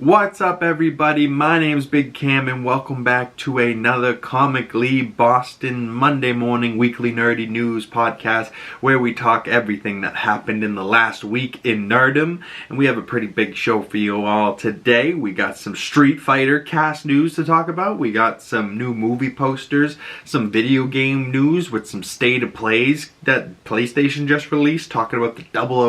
What's up, everybody? My name's Big Cam and welcome back to another Comically Boston Monday morning weekly nerdy news podcast where we talk everything that happened in the last week in nerdom. And we have a pretty big show for you all today. We got some Street Fighter cast news to talk about. We got some new movie posters, some video game news with some state of plays that PlayStation just released, talking about the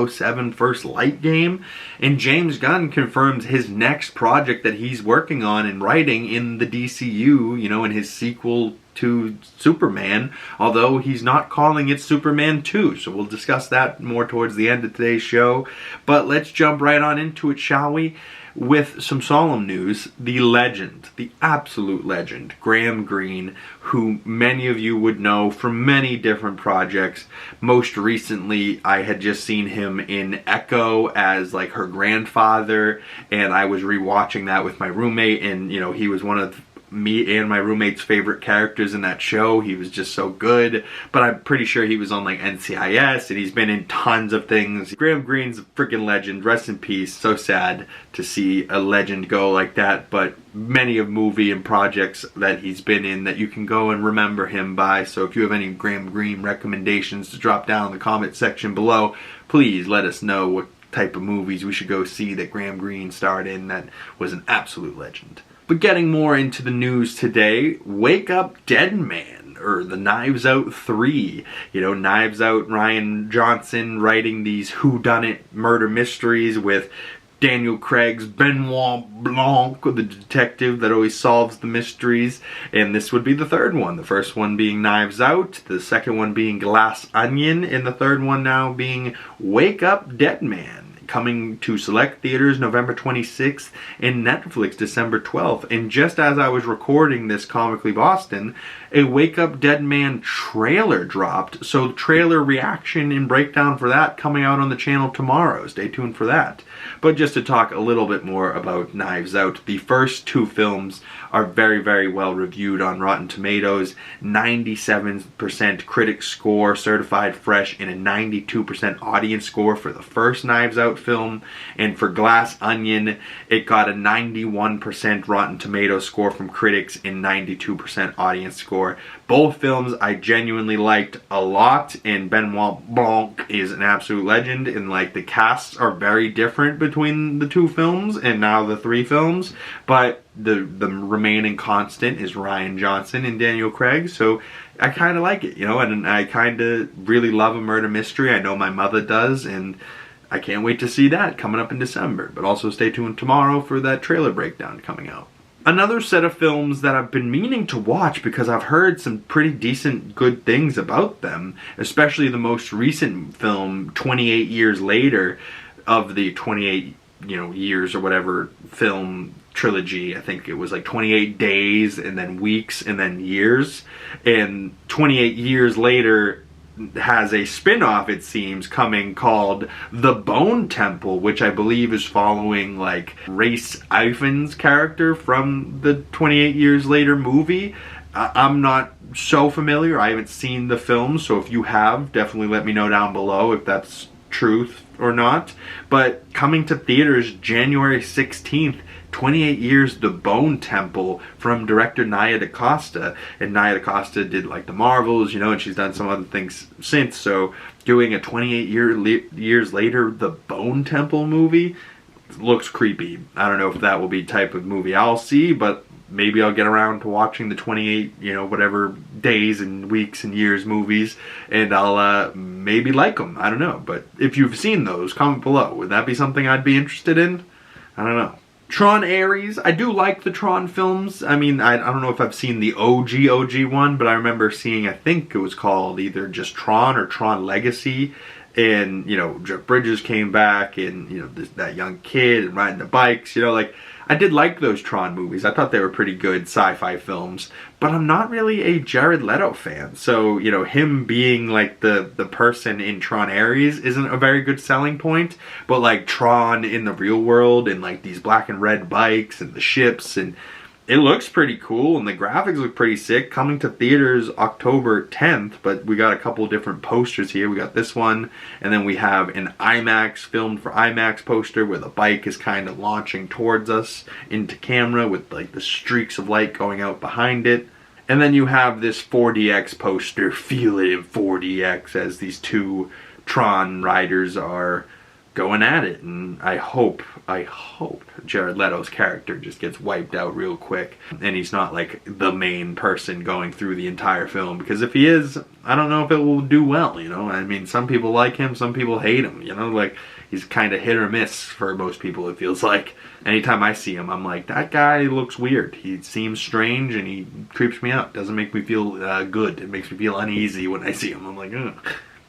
007 First Light game. And James Gunn confirms his next project that he's working on and writing in the DCU, in his sequel to Superman, although he's not calling it Superman 2. So we'll discuss that more towards the end of today's show. But let's jump right on into it, shall we? With some solemn news, the legend, the absolute legend, Graham Greene, who many of you would know from many different projects. Most recently, I had just seen him in Echo as like her grandfather, and I was rewatching that with my roommate, and he was one of me and my roommate's favorite characters in that show. He was just so good. But I'm pretty sure he was on like NCIS, and he's been in tons of things. Graham Greene's a freaking legend. Rest in peace. So sad to see a legend go like that, but many of movie and projects that he's been in that you can go and remember him by. So if you have any Graham Greene recommendations to drop down in the comment section below, please let us know what type of movies we should go see that Graham Greene starred in that was an absolute legend. But getting more into the news today, Wake Up DEADMAN, or the Knives Out 3. Knives Out, Rian Johnson writing these whodunit murder mysteries with Daniel Craig's Benoit Blanc, the detective that always solves the mysteries. And this would be the third one. The first one being Knives Out, the second one being Glass Onion, and the third one now being Wake Up DEADMAN. Coming to select theaters November 26th and Netflix December 12th. And just as I was recording this Comically Boston, a Wake Up DEADMAN trailer dropped. So the trailer reaction and breakdown for that coming out on the channel tomorrow. Stay tuned for that. But just to talk a little bit more about Knives Out, the first two films are very, very well reviewed on Rotten Tomatoes. 97% critic score, certified fresh, and a 92% audience score for the first Knives Out film. And for Glass Onion, it got a 91% Rotten Tomatoes score from critics and 92% audience score. Both films I genuinely liked a lot, and Benoit Blanc is an absolute legend, and like the casts are very different between the two films and now the three films, but the remaining constant is Rian Johnson and Daniel Craig. So I kind of like it, and I kind of really love a murder mystery. I know my mother does, and I can't wait to see that coming up in December. But also stay tuned tomorrow for that trailer breakdown coming out. Another set of films that I've been meaning to watch because I've heard some pretty decent good things about them, especially the most recent film, 28 Years Later, of the 28 years or whatever film trilogy. I think it was like 28 days and then weeks and then years. And 28 Years Later has a spin-off, it seems, coming called The Bone Temple, which I believe is following like Race Ifans' character from the 28 Years Later movie. I'm not so familiar. I haven't seen the film, so if you have, definitely let me know down below if that's truth or not. But coming to theaters January 16th, 28 Years, The Bone Temple, from director Nia DeCosta. And Nia DeCosta did like The Marvels, and she's done some other things since. So doing a 28 years later, The Bone Temple movie looks creepy. I don't know if that will be the type of movie I'll see, but maybe I'll get around to watching the 28, whatever days and weeks and years movies, and I'll maybe like them. I don't know. But if you've seen those, comment below. Would that be something I'd be interested in? I don't know. Tron Ares. I do like the Tron films. I mean, I don't know if I've seen the OG one, but I remember seeing, I think it was called either just Tron or Tron Legacy. And, Jeff Bridges came back, and, that young kid and riding the bikes, I did like those Tron movies. I thought they were pretty good sci-fi films, but I'm not really a Jared Leto fan. So, him being like the person in Tron Ares isn't a very good selling point, but like Tron in the real world and like these black and red bikes and the ships, and it looks pretty cool, and the graphics look pretty sick. Coming to theaters October 10th, but we got a couple different posters here. We got this one, and then we have an IMAX, filmed for IMAX poster where the bike is kind of launching towards us into camera with like the streaks of light going out behind it. And then you have this 4DX poster, feel it in 4DX, as these two Tron riders are going at it. And I hope Jared Leto's character just gets wiped out real quick and he's not like the main person going through the entire film, because if he is, I don't know if it will do well, you know. I mean, some people like him, some people hate him, you know, like he's kind of hit or miss for most people, it feels like. Anytime I see him, I'm like, that guy looks weird. He seems strange and he creeps me out. Doesn't make me feel good. It makes me feel uneasy when I see him. I'm like, ugh.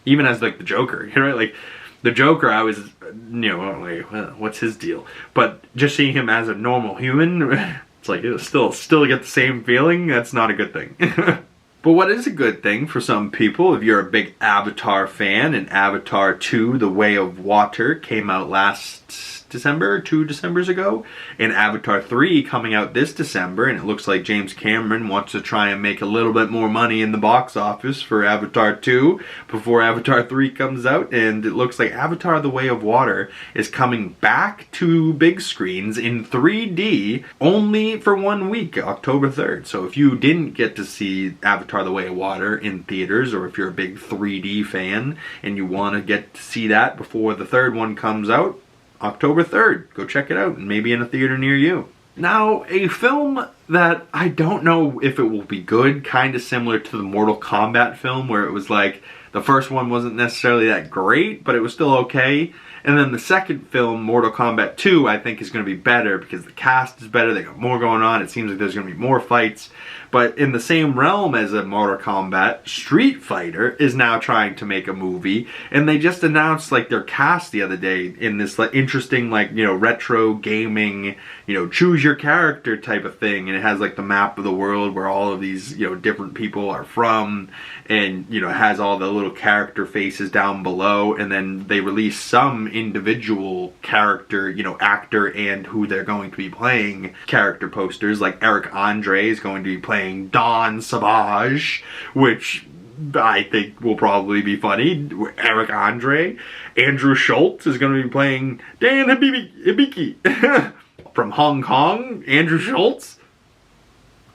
Even as like the Joker, you know, like the Joker, I was, you know, like, well, what's his deal? But just seeing him as a normal human, it's like, it'll still get the same feeling. That's not a good thing. But what is a good thing for some people, if you're a big Avatar fan, and Avatar 2, The Way of Water, came out last December, 2 Decembers ago, and Avatar 3 coming out this December, and it looks like James Cameron wants to try and make a little bit more money in the box office for Avatar 2 before Avatar 3 comes out, and it looks like Avatar The Way of Water is coming back to big screens in 3D only for 1 week, October 3rd. So if you didn't get to see Avatar The Way of Water in theaters, or if you're a big 3D fan and you want to get to see that before the third one comes out, October 3rd. Go check it out, and maybe in a theater near you. Now, a film that I don't know if it will be good, kind of similar to the Mortal Kombat film, where it was like, the first one wasn't necessarily that great, but it was still okay. And then the second film, Mortal Kombat 2, I think is going to be better because the cast is better, they got more going on, it seems like there's going to be more fights. But in the same realm as a Mortal Kombat, Street Fighter is now trying to make a movie, and they just announced like their cast the other day in this like interesting, like, you know, retro gaming, you know, choose your character type of thing, and it has like the map of the world where all of these, you know, different people are from, and, you know, it has all the little character faces down below, and then they release some individual character, you know, actor and who they're going to be playing character posters. Like Eric Andre is going to be playing Don Savage, which I think will probably be funny. Eric Andre. Andrew Schultz is going to be playing Dan Hibiki. From Hong Kong, Andrew Schultz.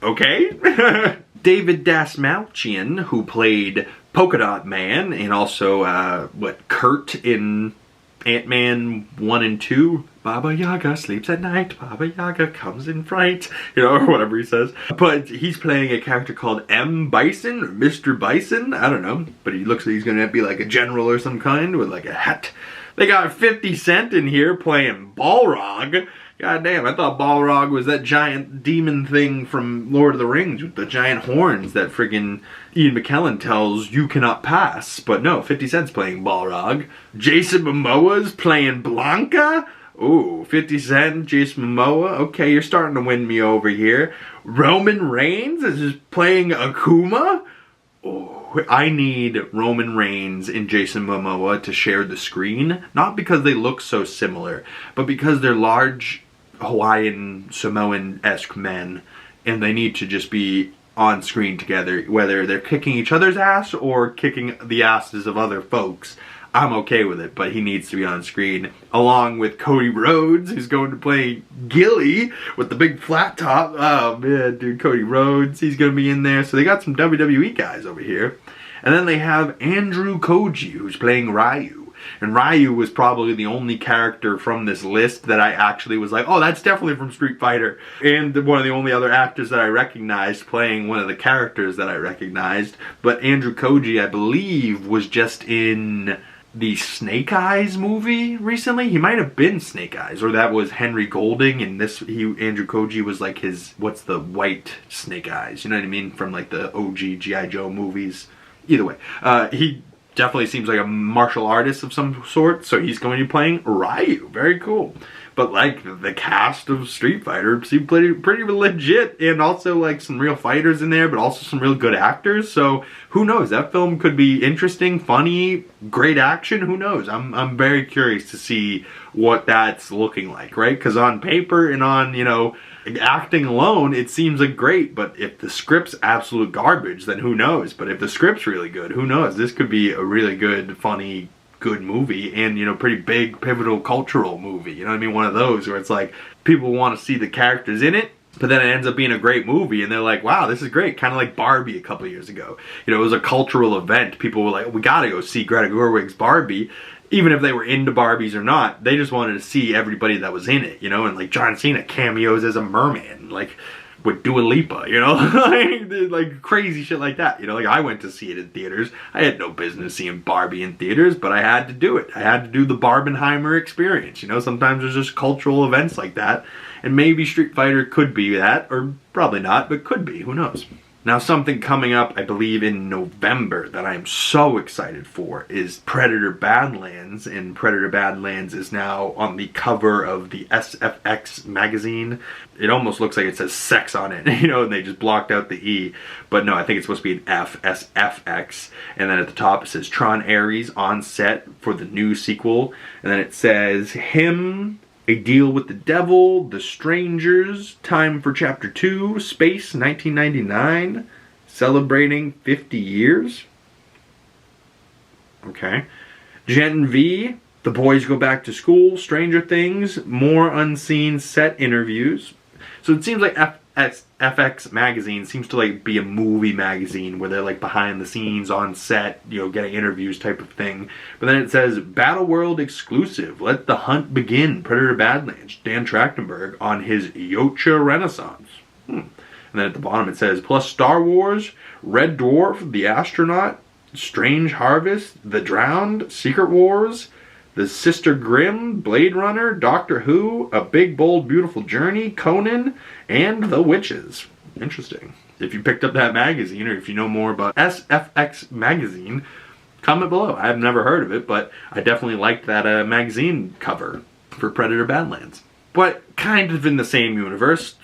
Okay. David Dastmalchian, who played Polka Dot Man, and also, Kurt in Ant-Man 1 and 2. Baba Yaga sleeps at night, Baba Yaga comes in fright, you know, or whatever he says. But he's playing a character called M. Bison, or Mr. Bison, I don't know. But he looks like he's gonna be like a general or some kind with like a hat. They got 50 Cent in here playing Balrog. God damn, I thought Balrog was that giant demon thing from Lord of the Rings with the giant horns that friggin' Ian McKellen tells you cannot pass. But no, 50 Cent's playing Balrog. Jason Momoa's playing Blanca. Ooh, 50 Cent, Jason Momoa. Okay, you're starting to win me over here. Roman Reigns is playing Akuma. Oh, I need Roman Reigns and Jason Momoa to share the screen. Not because they look so similar, but because they're large Hawaiian Samoan-esque men, and they need to just be on screen together, whether they're kicking each other's ass or kicking the asses of other folks. I'm okay with it, but he needs to be on screen, along with Cody Rhodes, who's going to play Gilly with the big flat top. Oh man, dude, Cody Rhodes, he's going to be in there. So they got some WWE guys over here. And then they have Andrew Koji, who's playing Ryu. And Ryu was probably the only character from this list that I actually was like, oh, that's definitely from Street Fighter. And one of the only other actors that I recognized playing one of the characters that I recognized. But Andrew Koji, I believe, was just in the Snake Eyes movie recently. He might have been Snake Eyes, or that was Henry Golding, and Andrew Koji was like his, what's the white Snake Eyes, you know what I mean, from like the OG G.I. Joe movies. Either way, he definitely seems like a martial artist of some sort, so he's going to be playing Ryu. Very cool. But like the cast of Street Fighter seemed pretty legit, and also like some real fighters in there, but also some real good actors. So who knows? That film could be interesting, funny, great action. Who knows? I'm very curious to see what that's looking like, right? Because on paper and on, you know, acting alone, it seems like great, but if the script's absolute garbage, then who knows? But if the script's really good, who knows? This could be a really good, funny, good movie, and, you know, pretty big, pivotal cultural movie. You know what I mean? One of those where it's like, people want to see the characters in it, but then it ends up being a great movie, and they're like, wow, this is great. Kind of like Barbie a couple years ago. You know, it was a cultural event. People were like, we gotta go see Greta Gerwig's Barbie. Even if they were into Barbies or not, they just wanted to see everybody that was in it, you know? And like John Cena cameos as a merman, like with Dua Lipa, you know? Like crazy shit like that, you know? Like I went to see it in theaters. I had no business seeing Barbie in theaters, but I had to do it. I had to do the Barbenheimer experience, you know? Sometimes there's just cultural events like that. And maybe Street Fighter could be that, or probably not, but could be, who knows? Now, something coming up, I believe, in November that I am so excited for is Predator Badlands, and Predator Badlands is now on the cover of the SFX magazine. It almost looks like it says sex on it, you know, and they just blocked out the E. But no, I think it's supposed to be an F, SFX. And then at the top it says Tron Ares on set for the new sequel. And then it says him... A Deal with the Devil, The Strangers, Time for Chapter 2, Space 1999, Celebrating 50 Years. Okay. Gen V, The Boys Go Back to School, Stranger Things, More Unseen Set Interviews. So it seems like FX magazine seems to like be a movie magazine where they're like behind the scenes on set, you know, getting interviews type of thing. But then it says Battle World exclusive, Let the Hunt Begin, Predator Badlands, Dan Trachtenberg on his Yocha Renaissance. And then at the bottom it says plus Star Wars, Red Dwarf, The Astronaut, Strange Harvest, The Drowned, Secret Wars, The Sister Grimm, Blade Runner, Doctor Who, A Big Bold Beautiful Journey, Conan, and The Witches. Interesting. If you picked up that magazine, or if you know more about SFX magazine, comment below. I have never heard of it, but I definitely liked that magazine cover for Predator Badlands. But kind of in the same universe,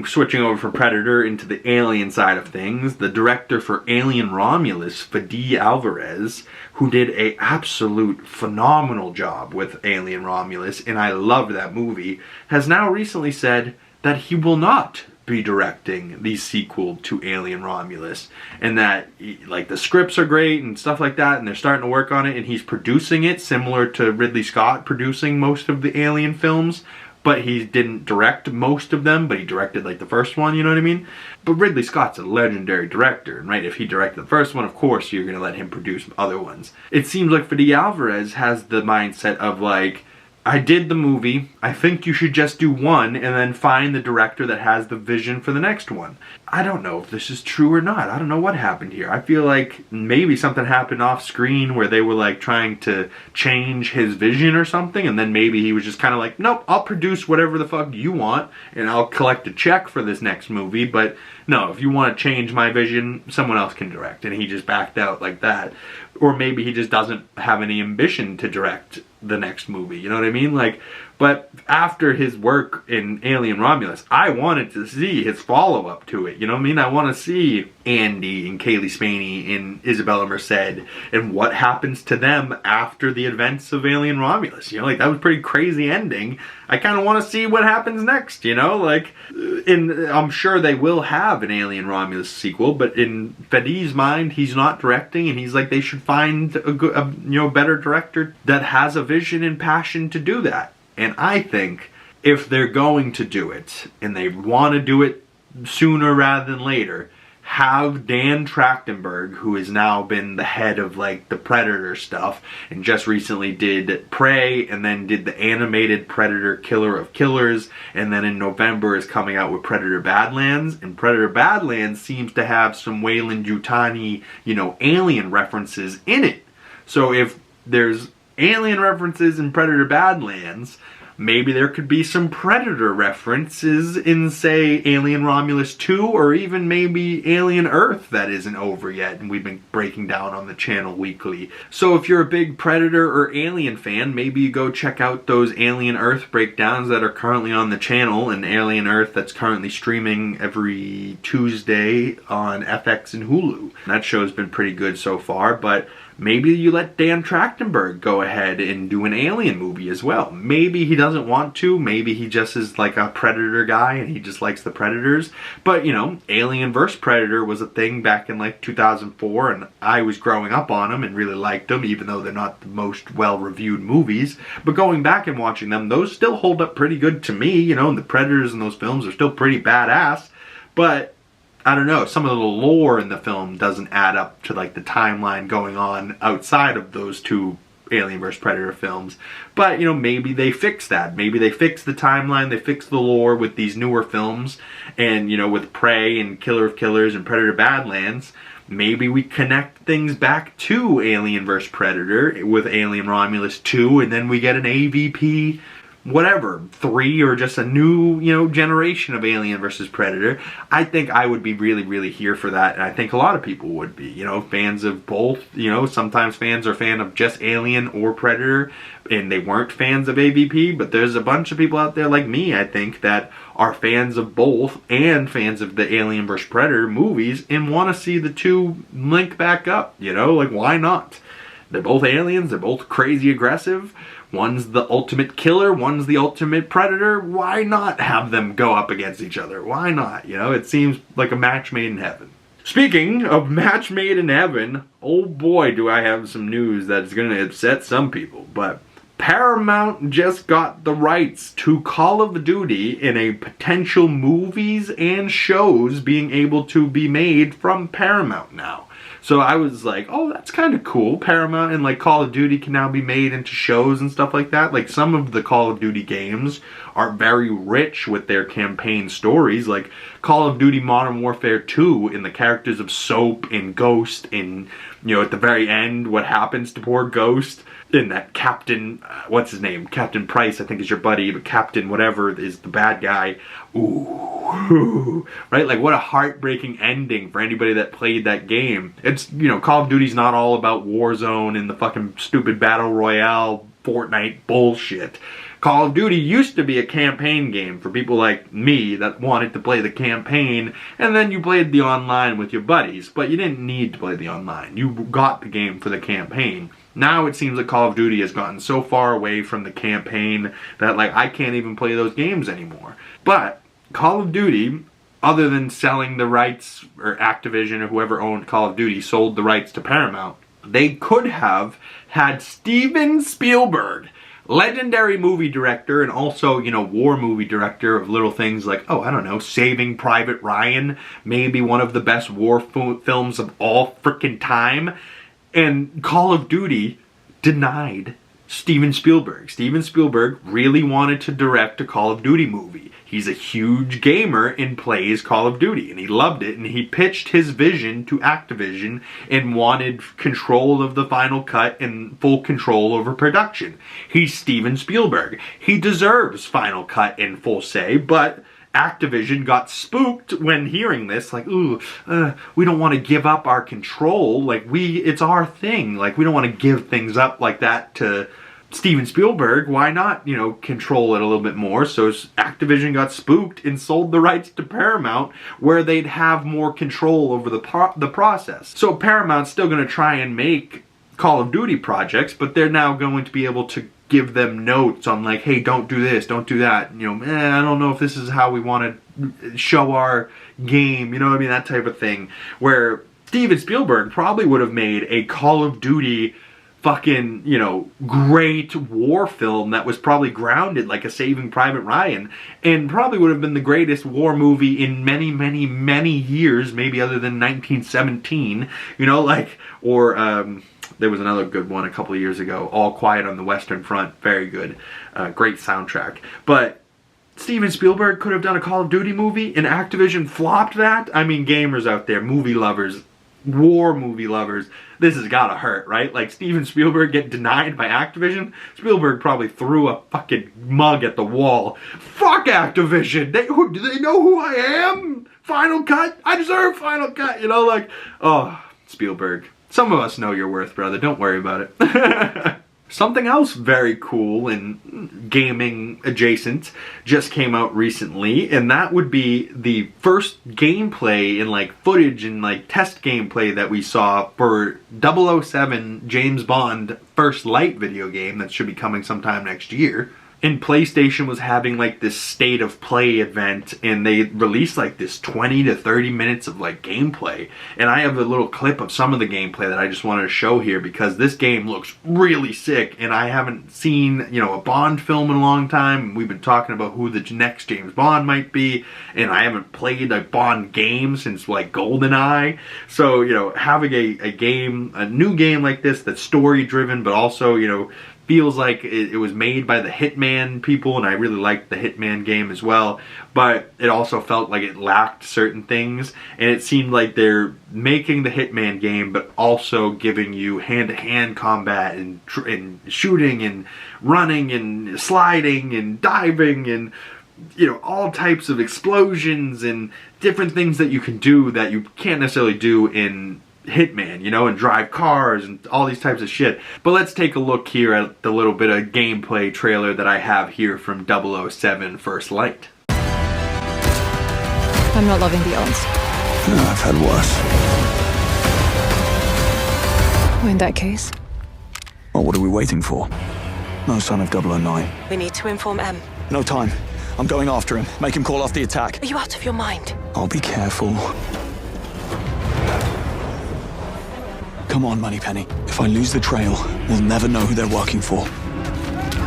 switching over from Predator into the alien side of things, the director for Alien Romulus, FEDE Alvarez, who did an absolute phenomenal job with Alien Romulus, and I loved that movie, has now recently said that he will not be directing the sequel to Alien Romulus, and that like the scripts are great and stuff like that, and they're starting to work on it, and he's producing it similar to Ridley Scott producing most of the Alien films. But he didn't direct most of them, but he directed like the first one, you know what I mean? But Ridley Scott's a legendary director, right? If he directed the first one, of course you're gonna let him produce other ones. It seems like FEDE Alvarez has the mindset of like, I did the movie, I think you should just do one and then find the director that has the vision for the next one. I don't know if this is true or not. I don't know what happened here. I feel like maybe something happened off screen where they were like trying to change his vision or something, and then maybe he was just kind of like, nope, I'll produce whatever the fuck you want and I'll collect a check for this next movie, but no, if you want to change my vision, someone else can direct. And he just backed out like that. Or maybe he just doesn't have any ambition to direct the next movie, you know what I mean? Like, but after his work in Alien Romulus, I wanted to see his follow-up to it, you know what I mean? I want to see Andy and Kaylee Spaney and Isabella Merced and what happens to them after the events of Alien Romulus, you know? Like, that was a pretty crazy ending. I kind of want to see what happens next, you know? Like, I'm sure they will have an Alien Romulus sequel, but in FEDE's mind, he's not directing, and he's like, they should find a better director that has a vision and passion to do that. And I think if they're going to do it, and they want to do it sooner rather than later, have Dan Trachtenberg, who has now been the head of like the Predator stuff, and just recently did Prey, and then did the animated Predator Killer of Killers, and then in November is coming out with Predator Badlands, and Predator Badlands seems to have some Weyland-Yutani, you know, alien references in it. So if there's alien references in Predator Badlands, maybe there could be some Predator references in, say, Alien Romulus 2, or even maybe Alien Earth that isn't over yet, and we've been breaking down on the channel weekly. So if you're a big Predator or Alien fan, maybe you go check out those Alien Earth breakdowns that are currently on the channel, and Alien Earth that's currently streaming every Tuesday on FX and Hulu. That show's been pretty good so far, but maybe you let Dan Trachtenberg go ahead and do an Alien movie as well. Maybe he doesn't want to. Maybe he just is like a Predator guy and he just likes the Predators. But, you know, Alien vs. Predator was a thing back in like 2004, and I was growing up on them and really liked them, even though they're not the most well-reviewed movies. But going back and watching them, those still hold up pretty good to me. You know, and the Predators in those films are still pretty badass. But I don't know, some of the lore in the film doesn't add up to like the timeline going on outside of those two Alien vs. Predator films. But, you know, maybe they fix that. Maybe they fix the timeline, they fix the lore with these newer films, and, you know, with Prey and Killer of Killers and Predator Badlands, maybe we connect things back to Alien vs. Predator with Alien Romulus 2, and then we get an AVP whatever, 3, or just a new, you know, generation of Alien vs. Predator. I think I would be really, really here for that, and I think a lot of people would be, you know, fans of both. You know, sometimes fans are fan of just Alien or Predator, and they weren't fans of AVP, but there's a bunch of people out there like me, I think, that are fans of both, and fans of the Alien vs. Predator movies, and want to see the two link back up, you know, like, why not? They're both aliens, they're both crazy aggressive. One's the ultimate killer, one's the ultimate predator. Why not have them go up against each other? Why not? You know, it seems like a match made in heaven. Speaking of match made in heaven, oh boy, do I have some news that's going to upset some people. But Paramount just got the rights to Call of Duty in a potential movies and shows being able to be made from Paramount now. So I was like, oh, that's kind of cool. Paramount and like Call of Duty can now be made into shows and stuff like that. Like, some of the Call of Duty games are very rich with their campaign stories. Like Call of Duty Modern Warfare 2, and the characters of Soap and Ghost, and, you know, at the very end, what happens to poor Ghost. And that Captain, what's his name? Captain Price, I think, is your buddy, but Captain whatever is the bad guy. Ooh, right? Like, what a heartbreaking ending for anybody that played that game. It's, you know, Call of Duty's not all about Warzone and the fucking stupid Battle Royale, Fortnite bullshit. Call of Duty used to be a campaign game for people like me that wanted to play the campaign, and then you played the online with your buddies, but you didn't need to play the online. You got the game for the campaign. Now it seems like Call of Duty has gotten so far away from the campaign that, like, I can't even play those games anymore. But Call of Duty, other than selling the rights, or Activision or whoever owned Call of Duty sold the rights to Paramount, they could have had Steven Spielberg, legendary movie director and also, you know, war movie director of little things like, oh, I don't know, Saving Private Ryan, maybe one of the best war films of all frickin' time. And Call of Duty denied Steven Spielberg. Steven Spielberg really wanted to direct a Call of Duty movie. He's a huge gamer and plays Call of Duty, and he loved it, and he pitched his vision to Activision and wanted control of the final cut and full control over production. He's Steven Spielberg. He deserves final cut and full say, but Activision got spooked when hearing this, like, ooh, we don't want to give up our control, like, it's our thing, like, we don't want to give things up like that to Steven Spielberg, why not, you know, control it a little bit more? So Activision got spooked and sold the rights to Paramount, where they'd have more control over the process. So Paramount's still going to try and make Call of Duty projects, but they're now going to be able to give them notes on, like, hey, don't do this, don't do that, you know, I don't know if this is how we want to show our game, you know what I mean, that type of thing. Where Steven Spielberg probably would have made a Call of Duty fucking, you know, great war film that was probably grounded like a Saving Private Ryan, and probably would have been the greatest war movie in many, many, many years, maybe other than 1917, you know, like, or, there was another good one a couple of years ago, All Quiet on the Western Front, very good, great soundtrack. But Steven Spielberg could have done a Call of Duty movie, and Activision flopped that. I mean, gamers out there, movie lovers, war movie lovers, this has gotta hurt, right? Like, Steven Spielberg get denied by Activision. Spielberg probably threw a fucking mug at the wall. Fuck Activision! Do they know who I am? Final cut? I deserve final cut, you know, like, oh, Spielberg. Some of us know your worth, brother. Don't worry about it. Something else very cool and gaming adjacent just came out recently, and that would be the first gameplay and like footage and like test gameplay that we saw for 007 James Bond First Light video game that should be coming sometime next year. And PlayStation was having like this state of play event, and they released like this 20 to 30 minutes of like gameplay. And I have a little clip of some of the gameplay that I just wanted to show here because this game looks really sick, and I haven't seen, you know, a Bond film in a long time. We've been talking about who the next James Bond might be, and I haven't played a Bond game since like GoldenEye. So, you know, having a new game like this that's story driven, but also, you know, feels like it was made by the Hitman people, and I really liked the Hitman game as well, but it also felt like it lacked certain things, and it seemed like they're making the Hitman game but also giving you hand-to-hand combat and shooting and running and sliding and diving and, you know, all types of explosions and different things that you can do that you can't necessarily do in Hitman, you know, and drive cars and all these types of shit. But let's take a look here at the little bit of gameplay trailer that I have here from 007 First Light. I'm not loving the odds. No, I've had worse. Well, in that case, Well, what are we waiting for? No sign of 009. We need to inform M. No time. I'm going after him. Make him call off the attack. Are you out of your mind? I'll be careful. Come on, Moneypenny. If I lose the trail, we'll never know who they're working for.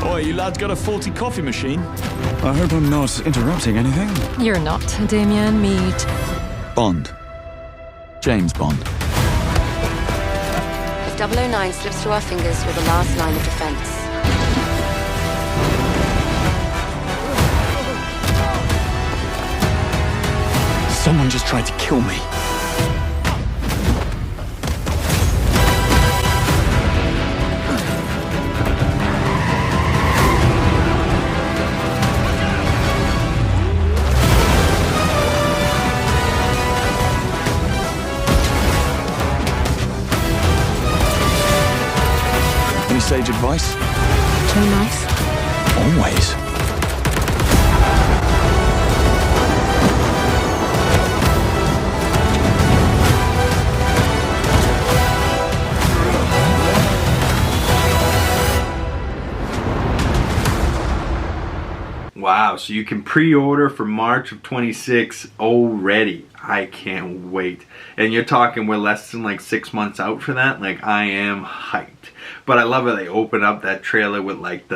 Oi, you lads got a faulty coffee machine? I hope I'm not interrupting anything. you're not. Damien, meet. Bond. James Bond. If 009 slips through our fingers, we're the last line of defense. Someone just tried to kill me. Any sage advice? Play nice. Always. Wow, so you can pre-order for March of 26 already. I can't wait. And you're talking we're less than like 6 months out for that? Like, I am hyped. But I love how they open up that trailer with like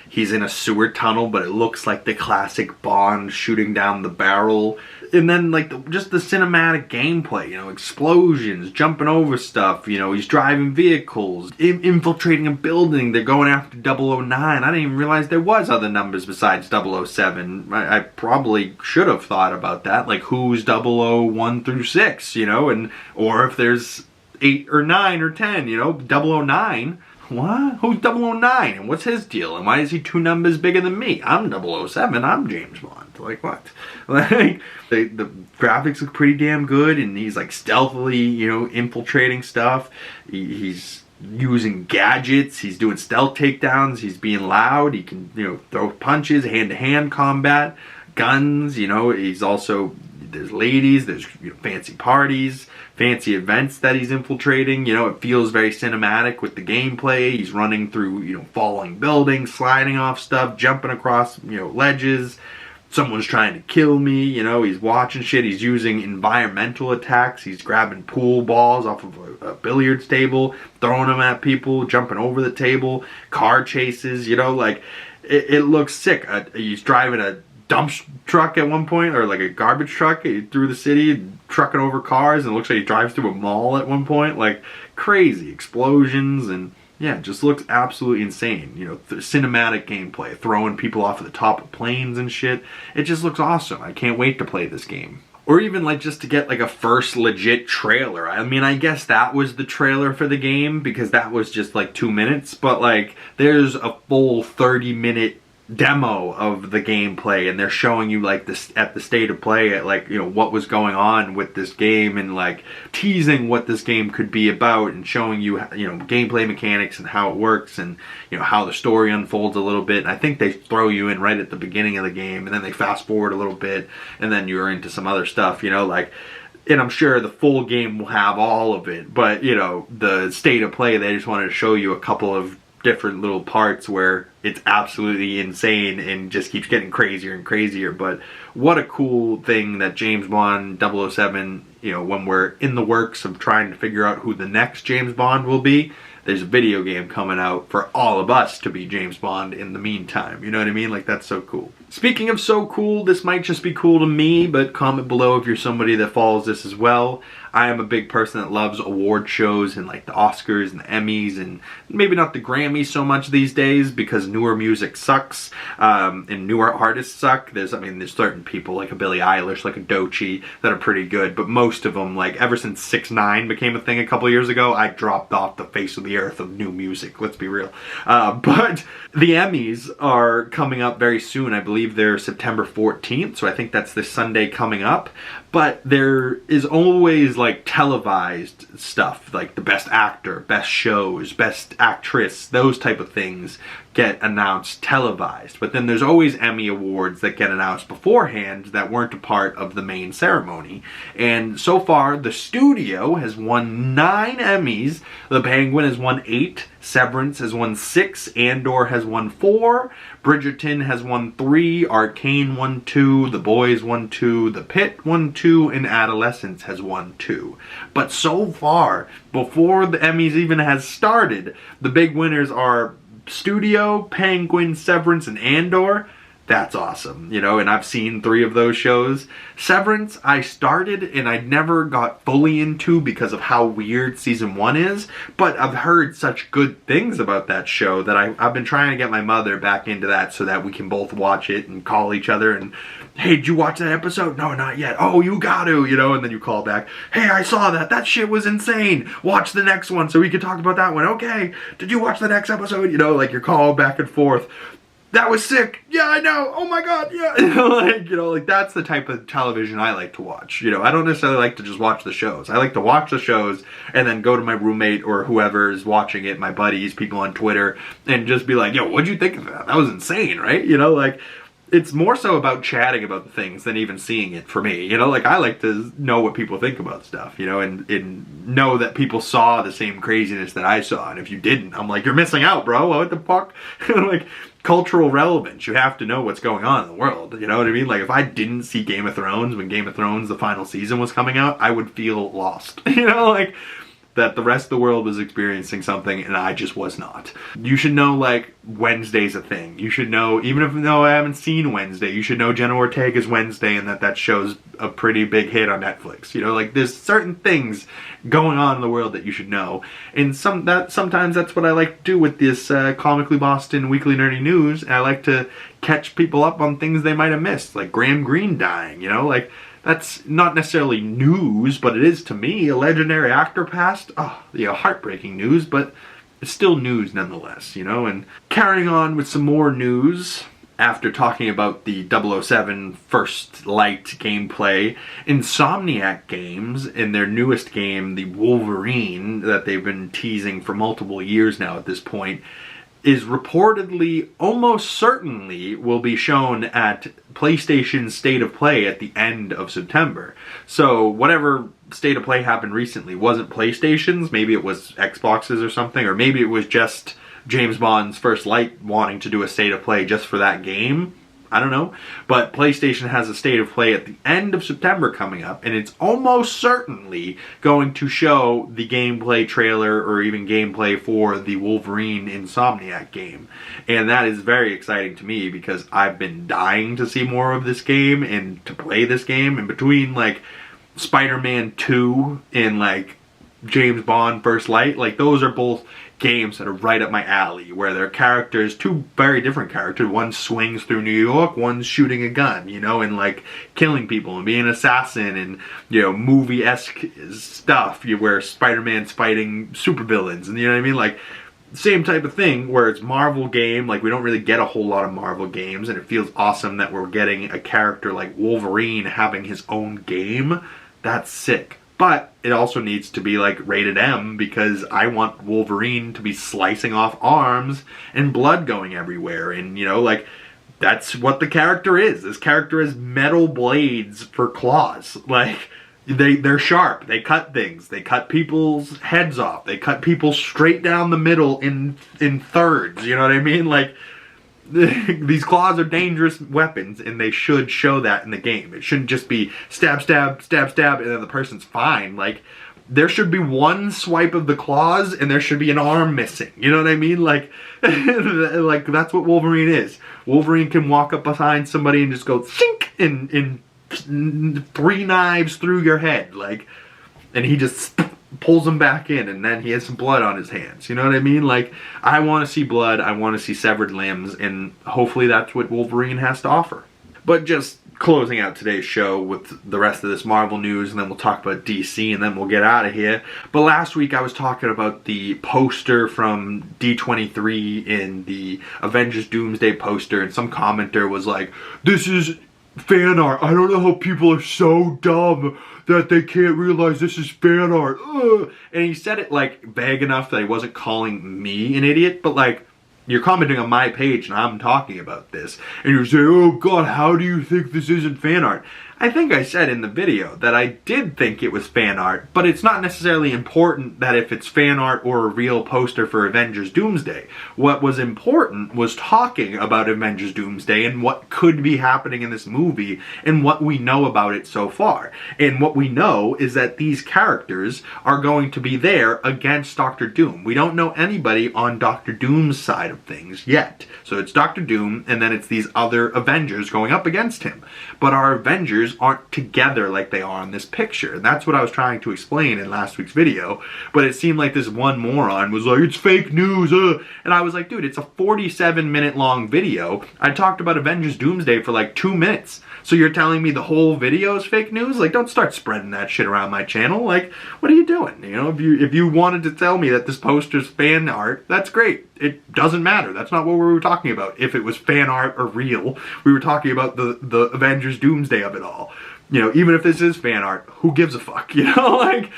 he's in a sewer tunnel, but it looks like the classic Bond shooting down the barrel. And then like just the cinematic gameplay, you know, explosions, jumping over stuff, you know, he's driving vehicles, infiltrating a building, they're going after 009. I didn't even realize there was other numbers besides 007. I probably should have thought about that, like who's 001 through 6, you know, and or if there's 8 or 9 or 10, you know, 009. What? Who's 009 and what's his deal? And why is he 2 numbers bigger than me? I'm 007, I'm James Bond. Like what? Like the graphics look pretty damn good, and he's like stealthily, you know, infiltrating stuff. He's using gadgets, he's doing stealth takedowns, he's being loud, he can, you know, throw punches, hand-to-hand combat, guns, you know, he's also, there's ladies, there's, you know, fancy parties, fancy events that he's infiltrating. You know, it feels very cinematic with the gameplay. He's running through, you know, falling buildings, sliding off stuff, jumping across, you know, ledges. Someone's trying to kill me, you know, he's watching shit. He's using environmental attacks. He's grabbing pool balls off of a billiards table, throwing them at people, jumping over the table, car chases, you know, like, it looks sick. He's driving a dump truck at one point, or like a garbage truck through the city, trucking over cars, and it looks like he drives through a mall at one point. Like, crazy explosions, and yeah, it just looks absolutely insane. You know, cinematic gameplay, throwing people off of the top of planes and shit. It just looks awesome. I can't wait to play this game. or even like just to get like a first legit trailer. I mean, I guess that was the trailer for the game because that was just like 2 minutes, but like there's a full 30-minute demo of the gameplay, and they're showing you like this at the state of play at like, you know, what was going on with this game, and like teasing what this game could be about, and showing you, you know, gameplay mechanics and how it works, and you know how the story unfolds a little bit. And I think they throw you in right at the beginning of the game, and then they fast forward a little bit, and then you're into some other stuff, you know, like. And I'm sure the full game will have all of it, but you know, the state of play, they just wanted to show you a couple of different little parts where it's absolutely insane and just keeps getting crazier and crazier. But what a cool thing that James Bond 007, you know, when we're in the works of trying to figure out who the next James Bond will be, there's a video game coming out for all of us to be James Bond in the meantime. You know what I mean? Like, that's so cool. Speaking of so cool, this might just be cool to me, but comment below if you're somebody that follows this as well. I am a big person that loves award shows and like the Oscars and the Emmys, and maybe not the Grammys so much these days because newer music sucks, and newer artists suck. There's certain people like a Billie Eilish, like a Doechii, that are pretty good, but most of them, like ever since 6ix9ine became a thing a couple years ago, I dropped off the face of the earth of new music, let's be real. But the Emmys are coming up very soon. I believe they're September 14th, so I think that's this Sunday coming up. But there is always like televised stuff, like the best actor, best shows, best actress, those type of things get announced televised. But then there's always Emmy Awards that get announced beforehand that weren't a part of the main ceremony. And so far, the studio has won 9 Emmys. The Penguin has won 8. Severance has won 6. Andor has won 4. Bridgerton has won 3. Arcane won 2. The Boys won 2. The Pit won 2. And Adolescence has won 2. But so far, before the Emmys even has started, the big winners are Studio, Penguin, Severance, and Andor. That's awesome, you know, and I've seen 3 of those shows. Severance, I started and I never got fully into because of how weird season 1 is, but I've heard such good things about that show that I've been trying to get my mother back into that so that we can both watch it and call each other and, hey, did you watch that episode? No, not yet. Oh, you got to, you know, and then you call back, hey, I saw that. That shit was insane. Watch the next one so we can talk about that one. Okay, did you watch the next episode? You know, like you're calling back and forth. That was sick. Yeah, I know. Oh my god, yeah. Like that's the type of television I like to watch. You know, I don't necessarily like to just watch the shows. I like to watch the shows and then go to my roommate or whoever is watching it, my buddies, people on Twitter, and just be like, yo, what'd you think of that? That was insane, right? You know, like, it's more so about chatting about the things than even seeing it for me. You know, like I like to know what people think about stuff, you know, and know that people saw the same craziness that I saw. And if you didn't, I'm like, you're missing out, bro. What the fuck? Like, cultural relevance. You have to know what's going on in the world. You know what I mean? Like, if I didn't see Game of Thrones when Game of Thrones, the final season, was coming out, I would feel lost. You know, like, that the rest of the world was experiencing something and I just was not. You should know, like, Wednesday's a thing. You should know, even though I haven't seen Wednesday, you should know Jenna Ortega's Wednesday and that show's a pretty big hit on Netflix. You know, like, there's certain things going on in the world that you should know. And sometimes that's what I like to do with this Comically Boston Weekly Nerdy News. And I like to catch people up on things they might have missed, like Graham Greene dying, you know, like, that's not necessarily news, but it is to me. A legendary actor passed. Oh, yeah, heartbreaking news, but it's still news nonetheless, you know? And carrying on with some more news, after talking about the 007 First Light gameplay, Insomniac Games, in their newest game, the Wolverine, that they've been teasing for multiple years now at this point, is reportedly, almost certainly, will be shown at PlayStation's State of Play at the end of September. So whatever State of Play happened recently wasn't PlayStation's, maybe it was Xbox's or something, or maybe it was just James Bond's First Light wanting to do a State of Play just for that game. I don't know, but PlayStation has a State of Play at the end of September coming up, and it's almost certainly going to show the gameplay trailer or even gameplay for the Wolverine Insomniac game. And that is very exciting to me because I've been dying to see more of this game and to play this game. In between, like, Spider-Man 2 and, like, James Bond First Light, like, those are both games that are right up my alley, where their characters, two very different characters, one swings through New York, one's shooting a gun, you know, and like killing people and being an assassin and, you know, movie-esque stuff, where Spider-Man's fighting supervillains, and you know what I mean? Like, same type of thing where it's Marvel game. Like, we don't really get a whole lot of Marvel games, and it feels awesome that we're getting a character like Wolverine having his own game. That's sick. But it also needs to be like rated M, because I want Wolverine to be slicing off arms and blood going everywhere. And, you know, like, that's what the character is. This character has metal blades for claws. Like, they're sharp. They cut things. They cut people's heads off. They cut people straight down the middle in thirds. You know what I mean? Like, these claws are dangerous weapons, and they should show that in the game. It shouldn't just be stab, stab, stab, stab, and then the person's fine. Like, there should be one swipe of the claws, and there should be an arm missing. You know what I mean? Like, like, that's what Wolverine is. Wolverine can walk up behind somebody and just go sink in 3 knives through your head, like, and he just pulls them back in, and then he has some blood on his hands. You know what I mean? Like, I want to see blood, I want to see severed limbs, and hopefully that's what Wolverine has to offer. But just closing out today's show with the rest of this Marvel news, and then we'll talk about DC, and then we'll get out of here. But last week I was talking about the poster from D23 in the Avengers Doomsday poster, and some commenter was like, "This is fan art. I don't know how people are so dumb that they can't realize this is fan art." Ugh. And he said it like vague enough that he wasn't calling me an idiot, but like, you're commenting on my page and I'm talking about this, and you're saying, "Oh God, how do you think this isn't fan art?" I think I said in the video that I did think it was fan art, but it's not necessarily important that if it's fan art or a real poster for Avengers Doomsday. What was important was talking about Avengers Doomsday and what could be happening in this movie and what we know about it so far. And what we know is that these characters are going to be there against Doctor Doom. We don't know anybody on Doctor Doom's side of things yet. So it's Doctor Doom, and then it's these other Avengers going up against him. But our Avengers aren't together like they are in this picture, and that's what I was trying to explain in last week's video. But it seemed like this one moron was like, "It's fake news," and I was like, dude, it's a 47-minute long video. I talked about Avengers Doomsday for like 2 minutes, so you're telling me the whole video is fake news? Like, don't start spreading that shit around my channel. Like, what are you doing? You know, if you wanted to tell me that this poster's fan art, that's great. It doesn't matter. That's not what we were talking about. If it was fan art or real, we were talking about the Avengers Doomsday of it all. You know, even if this is fan art, who gives a fuck? You know, like,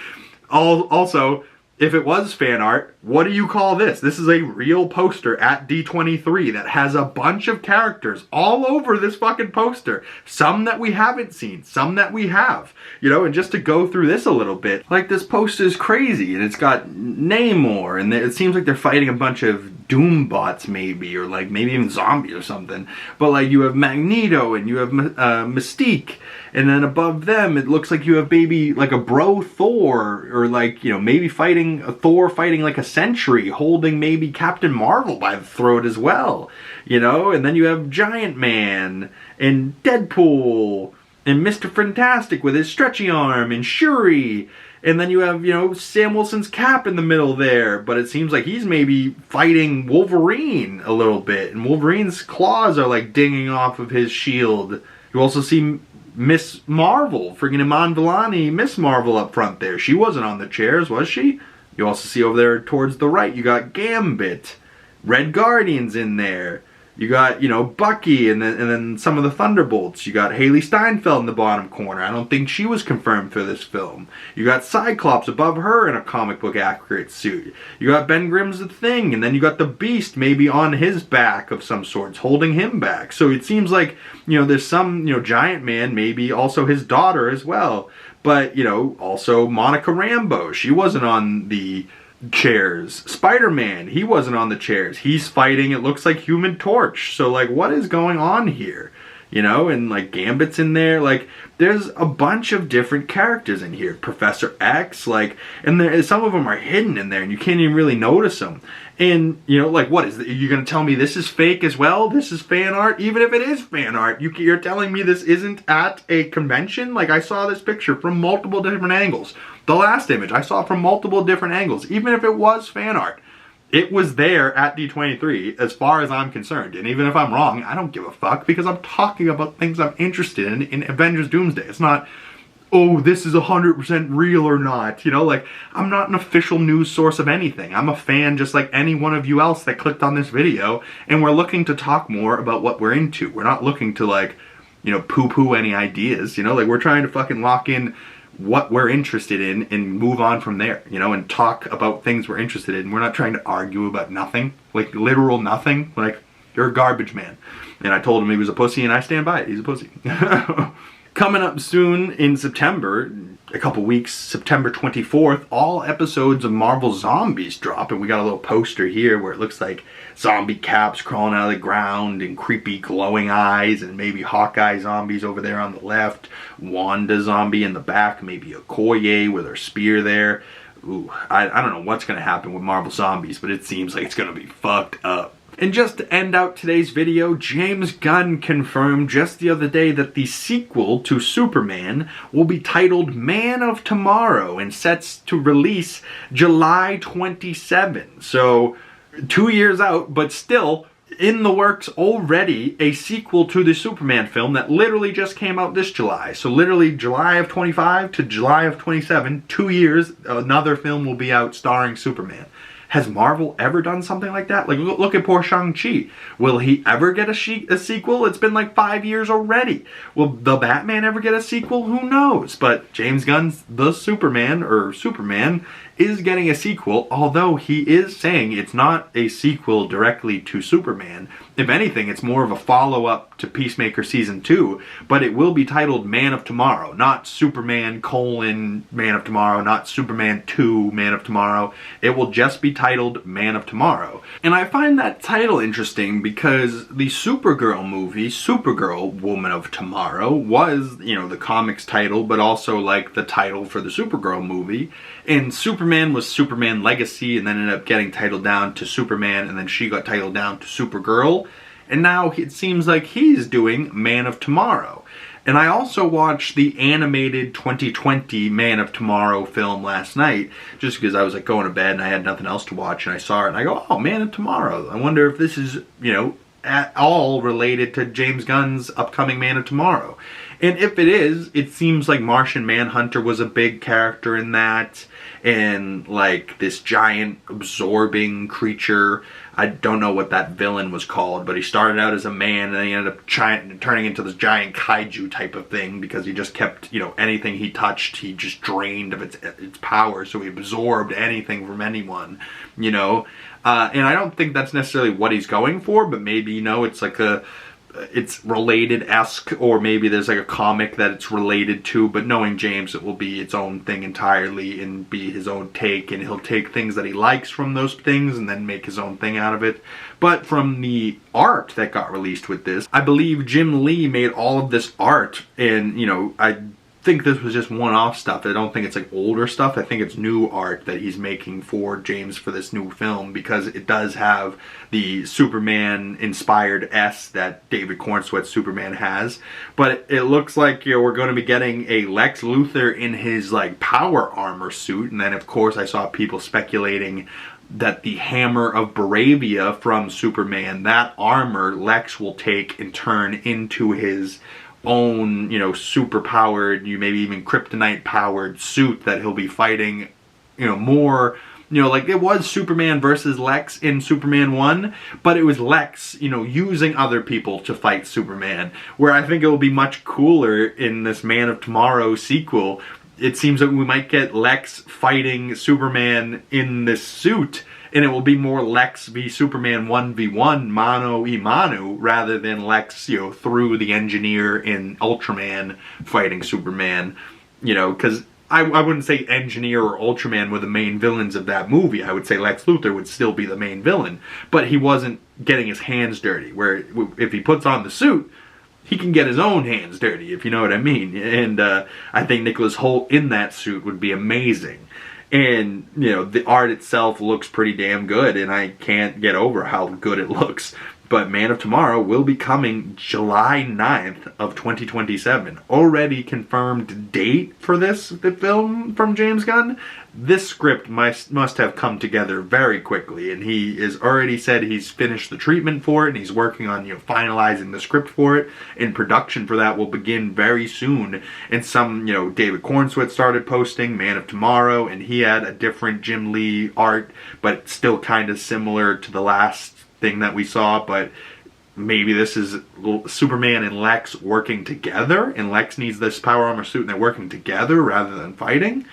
also, if it was fan art, what do you call this? This is a real poster at D23 that has a bunch of characters all over this fucking poster. Some that we haven't seen, some that we have. You know, and just to go through this a little bit, like, this poster is crazy, and it's got Namor, and it seems like they're fighting a bunch of Doom bots maybe, or like maybe even zombies or something. But like, you have Magneto, and you have Mystique, and then above them it looks like you have maybe like a bro Thor, or like, you know, maybe fighting a Thor fighting like a Sentry, holding maybe Captain Marvel by the throat as well, you know. And then you have Giant Man and Deadpool and Mr. Fantastic with his stretchy arm, and Shuri. And then you have, you know, Sam Wilson's Cap in the middle there, but it seems like he's maybe fighting Wolverine a little bit, and Wolverine's claws are like dinging off of his shield. You also see Miss Marvel, friggin' Iman Vellani, Miss Marvel up front there. She wasn't on the chairs, was she? You also see over there towards the right, you got Gambit, Red Guardian's in there. You got, you know, Bucky, and then some of the Thunderbolts. You got Haley Steinfeld in the bottom corner. I don't think she was confirmed for this film. You got Cyclops above her in a comic book accurate suit. You got Ben Grimm's The Thing, and then you got the Beast maybe on his back of some sorts, holding him back. So it seems like, you know, there's some, you know, Giant Man, maybe also his daughter as well. But, you know, also Monica Rambeau. She wasn't on the chairs. Spider-Man, he wasn't on the chairs. He's fighting, it looks like, Human Torch. So like, what is going on here? You know, and like Gambit's in there. Like, there's a bunch of different characters in here. Professor X, like, and there, some of them are hidden in there and you can't even really notice them. And, you know, like, what is it? You're going to tell me this is fake as well? This is fan art? Even if it is fan art, you're telling me this isn't at a convention? Like, I saw this picture from multiple different angles. The last image I saw from multiple different angles. Even if it was fan art, It was there at D23 as far as I'm concerned. And even if I'm wrong, I don't give a fuck because I'm talking about things I'm interested in Avengers Doomsday. It's not, oh, this is 100% real or not. You know, like, I'm not an official news source of anything. I'm a fan just like any one of you else that clicked on this video, and we're looking to talk more about what we're into. We're not looking to, like, you know, poo-poo any ideas, you know? Like, we're trying to fucking lock in what we're interested in and move on from there, you know, and talk about things we're interested in. We're not trying to argue about nothing, like literal nothing. Like, you're a garbage man. And I told him he was a pussy, and I stand by it. He's a pussy. Coming up soon in September, a couple weeks, September 24th, all episodes of Marvel Zombies drop, and we got a little poster here where it looks like zombie Caps crawling out of the ground and creepy glowing eyes, and maybe Hawkeye zombies over there on the left, Wanda zombie in the back, maybe a Okoye with her spear there. Ooh, I don't know what's going to happen with Marvel Zombies, but it seems like it's going to be fucked up. And just to end out today's video, James Gunn confirmed just the other day that the sequel to Superman will be titled Man of Tomorrow and sets to release July 27. So, 2 years out, but still in the works already, a sequel to the Superman film that literally just came out this July. So literally July of 25 to July of 27, 2 years, another film will be out starring Superman. Has Marvel ever done something like that? Like, look at poor Shang-Chi. Will he ever get a sequel? It's been like 5 years already. Will the Batman ever get a sequel? Who knows? But James Gunn's The Superman, or Superman, is getting a sequel, although he is saying it's not a sequel directly to Superman. If anything, it's more of a follow-up to Peacemaker Season 2, but it will be titled Man of Tomorrow, not Superman : Man of Tomorrow, not Superman 2 Man of Tomorrow. It will just be titled Man of Tomorrow. And I find that title interesting because the Supergirl movie, Supergirl Woman of Tomorrow, was, you know, the comics title, but also like the title for the Supergirl movie. And Superman was Superman Legacy, and then ended up getting titled down to Superman, and then she got titled down to Supergirl. And now it seems like he's doing Man of Tomorrow. And I also watched the animated 2020 Man of Tomorrow film last night, just because I was like going to bed and I had nothing else to watch, and I saw it and I go, oh, Man of Tomorrow. I wonder if this is, you know, at all related to James Gunn's upcoming Man of Tomorrow. And if it is, it seems like Martian Manhunter was a big character in that, and like this giant absorbing creature. I don't know what that villain was called, but he started out as a man and then he ended up turning into this giant kaiju type of thing because he just kept, you know, anything he touched, he just drained of its power, so he absorbed anything from anyone, you know. And I don't think that's necessarily what he's going for, but maybe, you know, it's like it's related-esque, or maybe there's like a comic that it's related to, but knowing James, it will be its own thing entirely and be his own take, and he'll take things that he likes from those things and then make his own thing out of it. But from the art that got released with this, I believe Jim Lee made all of this art, and, you know, I think this was just one-off stuff. I don't think it's like older stuff. I think it's new art that he's making for James for this new film, because it does have the Superman inspired S that David Cornsweet's Superman has. But it looks like, you know, we're going to be getting a Lex Luthor in his like power armor suit, and then of course I saw people speculating that the hammer of Baravia from Superman, that armor, Lex will take and turn into his own, you know, super powered, maybe even kryptonite powered suit that he'll be fighting, you know, more, you know, like it was Superman versus Lex in Superman 1, but it was Lex, you know, using other people to fight Superman, where I think it will be much cooler in this Man of Tomorrow sequel. It seems that we might get Lex fighting Superman in this suit, and it will be more Lex v Superman 1v1, mano y mano, rather than Lex, you know, through the Engineer in Ultraman fighting Superman, you know, because I wouldn't say Engineer or Ultraman were the main villains of that movie. I would say Lex Luthor would still be the main villain, but he wasn't getting his hands dirty, where if he puts on the suit, he can get his own hands dirty, if you know what I mean. And I think Nicholas Hoult in that suit would be amazing. And, you know, the art itself looks pretty damn good, and I can't get over how good it looks. But Man of Tomorrow will be coming July 9th of 2027. Already confirmed date for this film from James Gunn. This script must have come together very quickly, and he has already said he's finished the treatment for it, and he's working on finalizing the script for it. And production for that will begin very soon. And David Cornswet started posting Man of Tomorrow, and he had a different Jim Lee art, but still kind of similar to the last thing that we saw. But maybe this is Superman and Lex working together, and Lex needs this power armor suit and they're working together rather than fighting.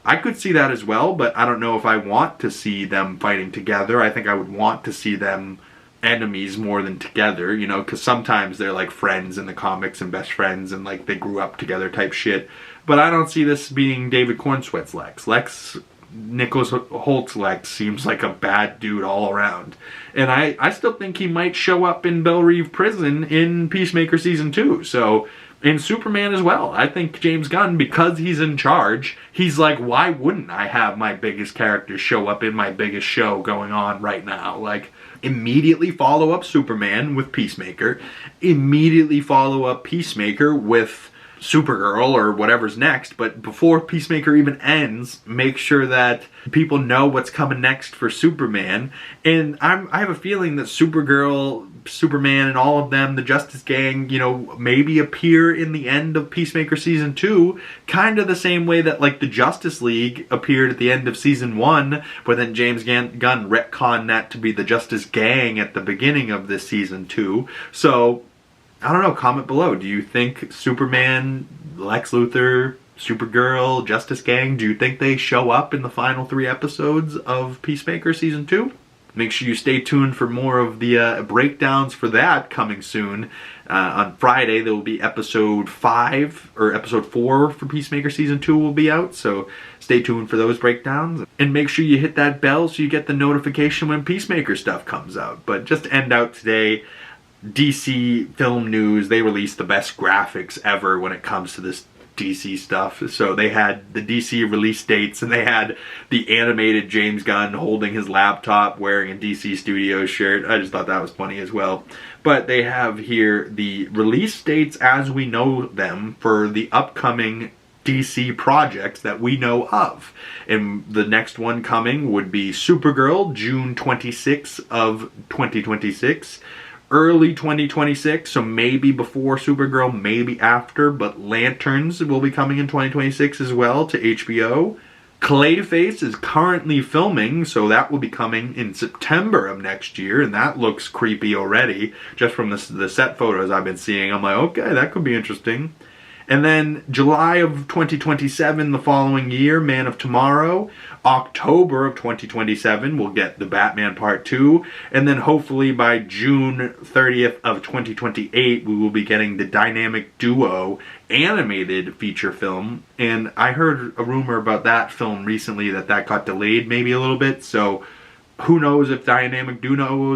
I could see that as well, but I don't know if I want to see them fighting together. I think I would want to see them enemies more than together, because sometimes they're like friends in the comics and best friends and like they grew up together type shit. But I don't see this being David Cornswet's Lex. Nicholas Holt's Lex seems like a bad dude all around. And I still think he might show up in Belle Reve Prison in Peacemaker Season 2. So, in Superman as well. I think James Gunn, because he's in charge, he's like, why wouldn't I have my biggest character show up in my biggest show going on right now? Like, immediately follow up Superman with Peacemaker. Immediately follow up Peacemaker with Supergirl or whatever's next, but before Peacemaker even ends, make sure that people know what's coming next for Superman. And I have a feeling that Supergirl, Superman, and all of them, the Justice Gang, maybe appear in the end of Peacemaker Season 2, kind of the same way that like the Justice League appeared at the end of Season 1, but then James Gunn retconned that to be the Justice Gang at the beginning of this Season 2. So I don't know, comment below. Do you think Superman, Lex Luthor, Supergirl, Justice Gang, do you think they show up in the final 3 episodes of Peacemaker Season 2? Make sure you stay tuned for more of the breakdowns for that coming soon. On Friday, there will be episode 5, or episode 4 for Peacemaker Season 2 will be out, so stay tuned for those breakdowns. And make sure you hit that bell so you get the notification when Peacemaker stuff comes out. But just to end out today, DC film news, they released the best graphics ever when it comes to this DC stuff. So they had the DC release dates, and they had the animated James Gunn holding his laptop wearing a DC Studios shirt. I just thought that was funny as well. But they have here the release dates as we know them for the upcoming DC projects that we know of. And the next one coming would be Supergirl, June 26th of 2026. Early 2026, so maybe before Supergirl, maybe after, but Lanterns will be coming in 2026 as well to HBO. Clayface is currently filming, so that will be coming in September of next year, and that looks creepy already, just from the set photos I've been seeing. I'm like, okay, that could be interesting. And then July of 2027, the following year, Man of Tomorrow. October of 2027, we'll get the Batman Part 2. And then hopefully by June 30th of 2028, we will be getting the Dynamic Duo animated feature film. And I heard a rumor about that film recently that got delayed maybe a little bit. So who knows if Dynamic Duo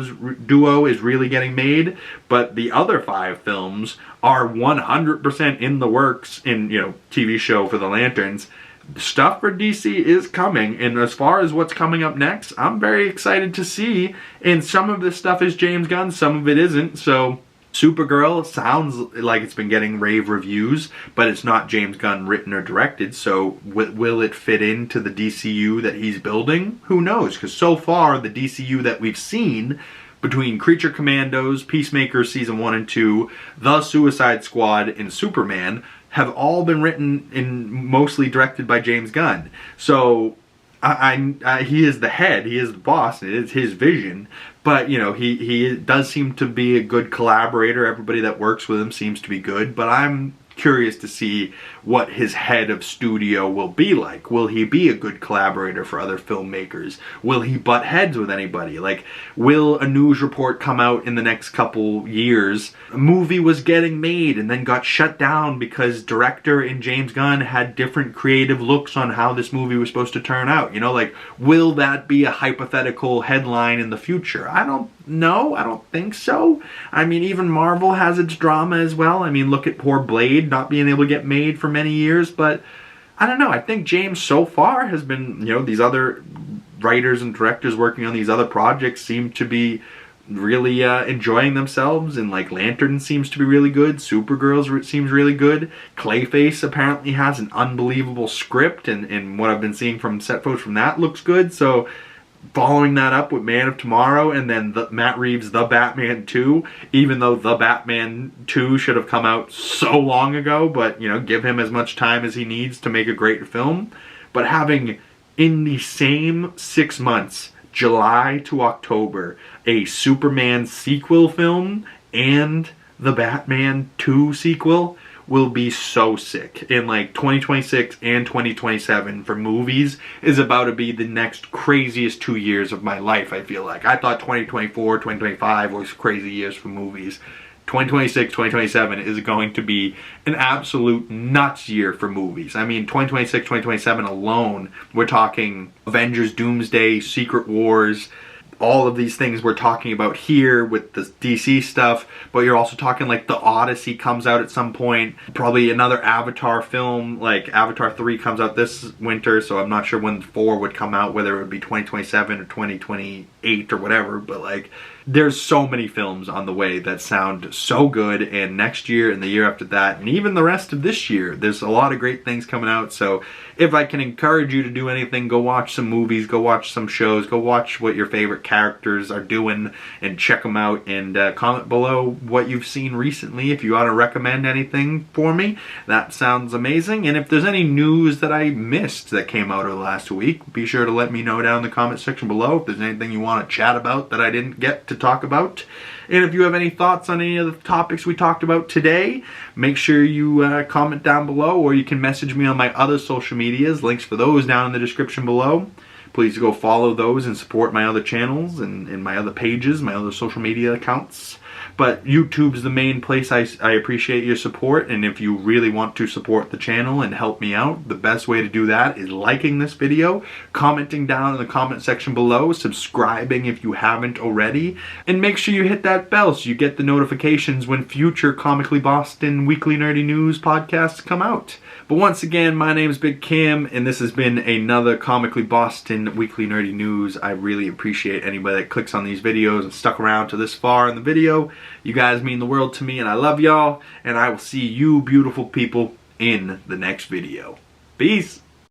is really getting made, but the other 5 films are 100% in the works in, TV show for the Lanterns. Stuff for DC is coming, and as far as what's coming up next, I'm very excited to see, and some of this stuff is James Gunn, some of it isn't. So Supergirl sounds like it's been getting rave reviews, but it's not James Gunn written or directed, so will it fit into the DCU that he's building? Who knows, because so far the DCU that we've seen between Creature Commandos, Peacemaker Season 1 and 2, The Suicide Squad, and Superman have all been written and mostly directed by James Gunn. So he is the head, he is the boss, it is his vision. But, he does seem to be a good collaborator. Everybody that works with him seems to be good. But I'm curious to see what his head of studio will be like. Will he be a good collaborator for other filmmakers? Will he butt heads with anybody? Like, will a news report come out in the next couple years? A movie was getting made and then got shut down because director and James Gunn had different creative looks on how this movie was supposed to turn out. Will that be a hypothetical headline in the future? I don't know. I don't think so. I mean, even Marvel has its drama as well. I mean, look at poor Blade not being able to get made for many years. But I don't know. I think James so far has been, these other writers and directors working on these other projects seem to be really enjoying themselves, and like Lantern seems to be really good, Supergirl seems really good, Clayface apparently has an unbelievable script, and what I've been seeing from set photos from that looks good. So following that up with Man of Tomorrow, and then Matt Reeves' The Batman 2, even though The Batman 2 should have come out so long ago, but you know, give him as much time as he needs to make a great film. But having in the same 6 months, July to October, a Superman sequel film and the Batman 2 sequel will be so sick. In like 2026 and 2027 for movies is about to be the next craziest 2 years of my life, I feel like. I thought 2024, 2025 was crazy years for movies. 2026, 2027 is going to be an absolute nuts year for movies. I mean, 2026, 2027 alone, we're talking Avengers, Doomsday, Secret Wars, all of these things we're talking about here with the DC stuff, but you're also talking like the Odyssey comes out at some point, probably another Avatar film, like Avatar 3 comes out this winter, so I'm not sure when 4 would come out, whether it would be 2027 or 2028 or whatever, but like there's so many films on the way that sound so good, and next year and the year after that, and even the rest of this year, there's a lot of great things coming out. So if I can encourage you to do anything, go watch some movies, go watch some shows, go watch what your favorite characters are doing and check them out, and comment below what you've seen recently. If you want to recommend anything for me, that sounds amazing. And if there's any news that I missed that came out over the last week, be sure to let me know down in the comment section below if there's anything you want to chat about that I didn't get to talk about. And if you have any thoughts on any of the topics we talked about today, make sure you comment down below, or you can message me on my other social medias. Links for those down in the description below. Please go follow those and support my other channels and my other pages, my other social media accounts. But YouTube's the main place I appreciate your support, and if you really want to support the channel and help me out, the best way to do that is liking this video, commenting down in the comment section below, subscribing if you haven't already, and make sure you hit that bell so you get the notifications when future Comically Boston Weekly Nerdy News podcasts come out. But once again, my name is Big Cam, and this has been another Comically Boston Weekly Nerdy News. I really appreciate anybody that clicks on these videos and stuck around to this far in the video. You guys mean the world to me, and I love y'all, and I will see you beautiful people in the next video. Peace!